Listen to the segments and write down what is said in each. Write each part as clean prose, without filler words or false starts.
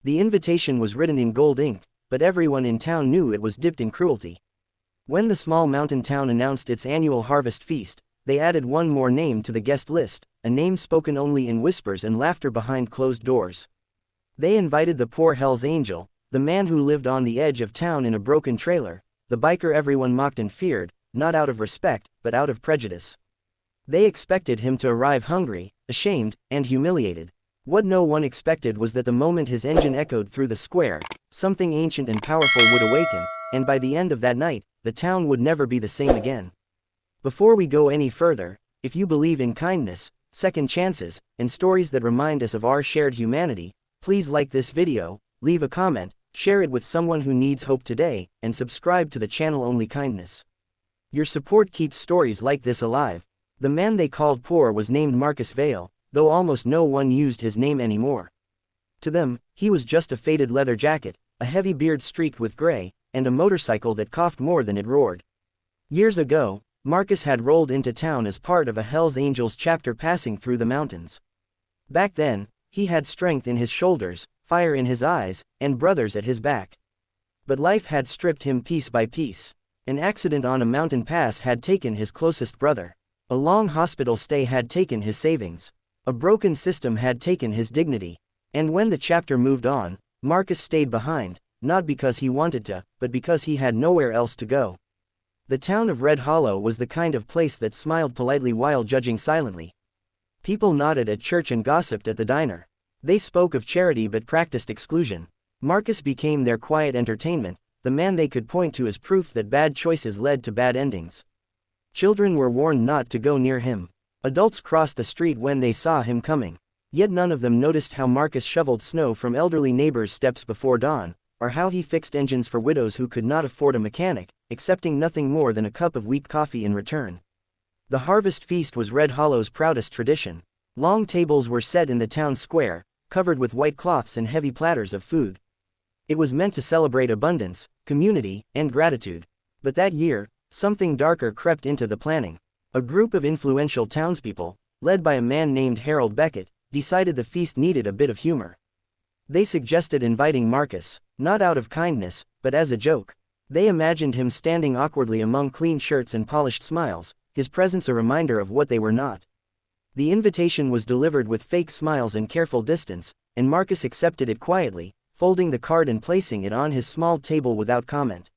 The invitation was written in gold ink, but everyone in town knew it was dipped in cruelty. When the small mountain town announced its annual harvest feast, they added one more name to the guest list, a name spoken only in whispers and laughter behind closed doors. They invited the poor Hell's Angel, the man who lived on the edge of town in a broken trailer, the biker everyone mocked and feared, not out of respect, but out of prejudice. They expected him to arrive hungry, ashamed, and humiliated. What no one expected was that the moment his engine echoed through the square, something ancient and powerful would awaken, and by the end of that night, the town would never be the same again. Before we go any further, if you believe in kindness, second chances, and stories that remind us of our shared humanity, please like this video, leave a comment, share it with someone who needs hope today, and subscribe to the channel Only Kindness. Your support keeps stories like this alive. The man they called poor was named Marcus Vale, though almost no one used his name anymore. To them, he was just a faded leather jacket, a heavy beard streaked with gray, and a motorcycle that coughed more than it roared. Years ago, Marcus had rolled into town as part of a Hells Angels chapter passing through the mountains. Back then, he had strength in his shoulders, fire in his eyes, and brothers at his back. But life had stripped him piece by piece. An accident on a mountain pass had taken his closest brother. A long hospital stay had taken his savings. A broken system had taken his dignity. And when the chapter moved on, Marcus stayed behind, not because he wanted to, but because he had nowhere else to go. The town of Red Hollow was the kind of place that smiled politely while judging silently. People nodded at church and gossiped at the diner. They spoke of charity but practiced exclusion. Marcus became their quiet entertainment, the man they could point to as proof that bad choices led to bad endings. Children were warned not to go near him. Adults crossed the street when they saw him coming. Yet none of them noticed how Marcus shoveled snow from elderly neighbors' steps before dawn, or how he fixed engines for widows who could not afford a mechanic, accepting nothing more than a cup of weak coffee in return. The harvest feast was Red Hollow's proudest tradition. Long tables were set in the town square, covered with white cloths and heavy platters of food. It was meant to celebrate abundance, community, and gratitude. But that year, something darker crept into the planning. A group of influential townspeople, led by a man named Harold Beckett, decided the feast needed a bit of humor. They suggested inviting Marcus, not out of kindness, but as a joke. They imagined him standing awkwardly among clean shirts and polished smiles, his presence a reminder of what they were not. The invitation was delivered with fake smiles and careful distance, and Marcus accepted it quietly, folding the card and placing it on his small table without comment.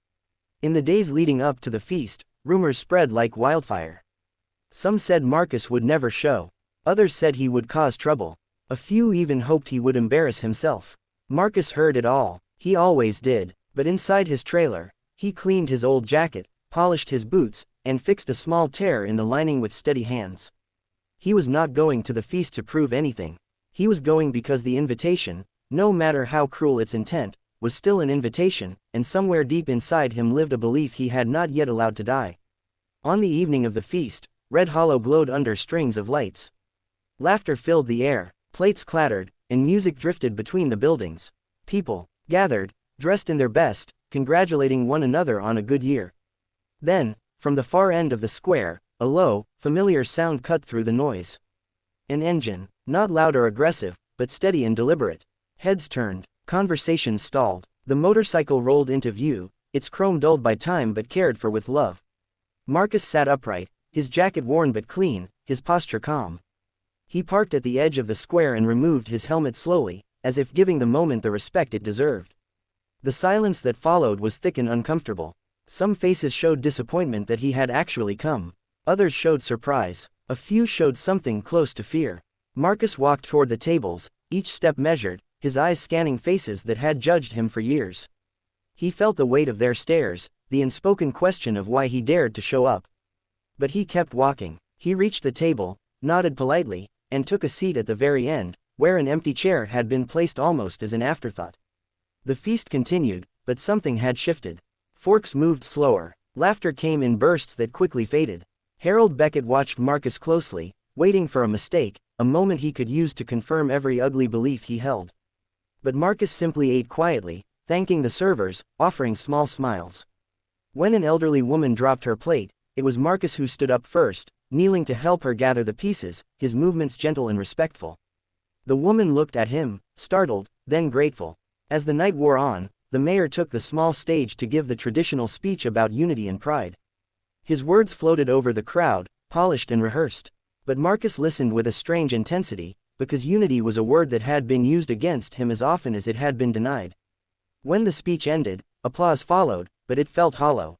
In the days leading up to the feast, rumors spread like wildfire. Some said Marcus would never show. Others said he would cause trouble. A few even hoped he would embarrass himself. Marcus heard it all. He always did. But inside his trailer, he cleaned his old jacket, polished his boots, and fixed a small tear in the lining with steady hands. He was not going to the feast to prove anything. He was going because the invitation, no matter how cruel its intent, was still an invitation, and somewhere deep inside him lived a belief he had not yet allowed to die. On the evening of the feast, Red Hollow glowed under strings of lights. Laughter filled the air, plates clattered, and music drifted between the buildings. People gathered, dressed in their best, congratulating one another on a good year. Then, from the far end of the square, a low, familiar sound cut through the noise. An engine, not loud or aggressive, but steady and deliberate. Heads turned, conversations stalled. The motorcycle rolled into view, its chrome dulled by time but cared for with love. Marcus sat upright, his jacket worn but clean, his posture calm. He parked at the edge of the square and removed his helmet slowly, as if giving the moment the respect it deserved. The silence that followed was thick and uncomfortable. Some faces showed disappointment that he had actually come. Others showed surprise. A few showed something close to fear. Marcus walked toward the tables, each step measured, his eyes scanning faces that had judged him for years. He felt the weight of their stares, the unspoken question of why he dared to show up. But he kept walking. He reached the table, nodded politely, and took a seat at the very end, where an empty chair had been placed almost as an afterthought. The feast continued, but something had shifted. Forks moved slower. Laughter came in bursts that quickly faded. Harold Beckett watched Marcus closely, waiting for a mistake, a moment he could use to confirm every ugly belief he held. But Marcus simply ate quietly, thanking the servers, offering small smiles. When an elderly woman dropped her plate, it was Marcus who stood up first, kneeling to help her gather the pieces, his movements gentle and respectful. The woman looked at him, startled, then grateful. As the night wore on, the mayor took the small stage to give the traditional speech about unity and pride. His words floated over the crowd, polished and rehearsed. But Marcus listened with a strange intensity, because unity was a word that had been used against him as often as it had been denied. When the speech ended, applause followed, but it felt hollow.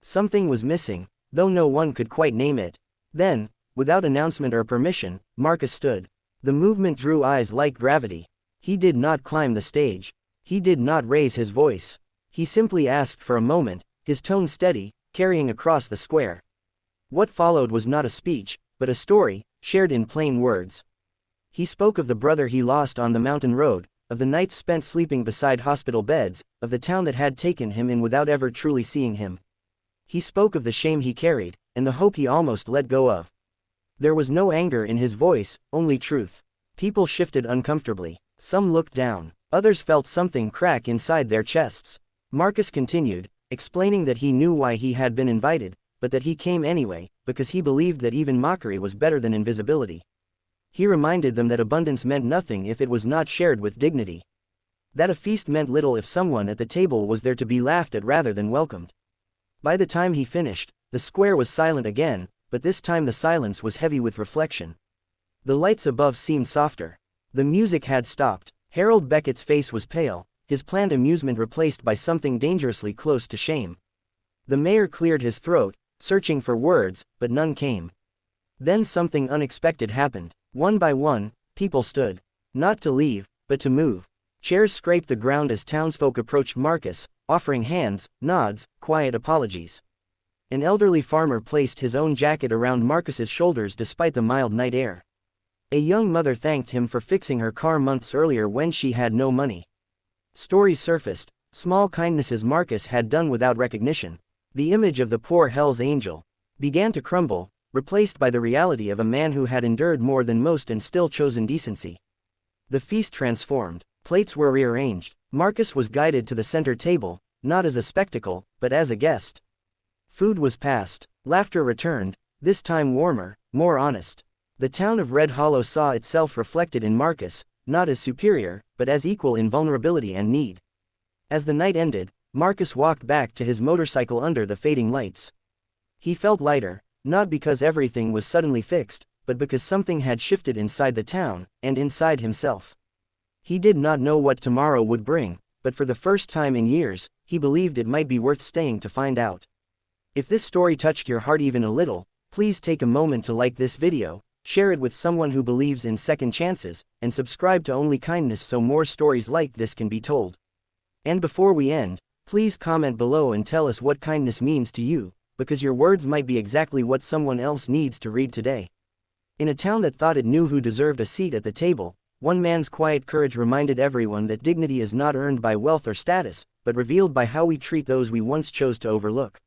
Something was missing, though no one could quite name it. Then, without announcement or permission, Marcus stood. The movement drew eyes like gravity. He did not climb the stage. He did not raise his voice. He simply asked for a moment, his tone steady, carrying across the square. What followed was not a speech, but a story, shared in plain words. He spoke of the brother he lost on the mountain road, of the nights spent sleeping beside hospital beds, of the town that had taken him in without ever truly seeing him. He spoke of the shame he carried, and the hope he almost let go of. There was no anger in his voice, only truth. People shifted uncomfortably. Some looked down. Others felt something crack inside their chests. Marcus continued, explaining that he knew why he had been invited, but that he came anyway, because he believed that even mockery was better than invisibility. He reminded them that abundance meant nothing if it was not shared with dignity. That a feast meant little if someone at the table was there to be laughed at rather than welcomed. By the time he finished, the square was silent again, but this time the silence was heavy with reflection. The lights above seemed softer. The music had stopped. Harold Beckett's face was pale, his planned amusement replaced by something dangerously close to shame. The mayor cleared his throat, searching for words, but none came. Then something unexpected happened. One by one, people stood. Not to leave, but to move. Chairs scraped the ground as townsfolk approached Marcus, offering hands, nods, quiet apologies. An elderly farmer placed his own jacket around Marcus's shoulders despite the mild night air. A young mother thanked him for fixing her car months earlier when she had no money. Stories surfaced, small kindnesses Marcus had done without recognition. The image of the poor Hell's Angel began to crumble, replaced by the reality of a man who had endured more than most and still chosen decency. The feast transformed. Plates were rearranged. Marcus was guided to the center table, not as a spectacle, but as a guest. Food was passed. Laughter returned, this time warmer, more honest. The town of Red Hollow saw itself reflected in Marcus, not as superior, but as equal in vulnerability and need. As the night ended, Marcus walked back to his motorcycle under the fading lights. He felt lighter, not because everything was suddenly fixed, but because something had shifted inside the town, and inside himself. He did not know what tomorrow would bring, but for the first time in years, he believed it might be worth staying to find out. If this story touched your heart even a little, please take a moment to like this video, share it with someone who believes in second chances, and subscribe to Only Kindness so more stories like this can be told. And before we end, please comment below and tell us what kindness means to you, because your words might be exactly what someone else needs to read today. In a town that thought it knew who deserved a seat at the table, one man's quiet courage reminded everyone that dignity is not earned by wealth or status, but revealed by how we treat those we once chose to overlook.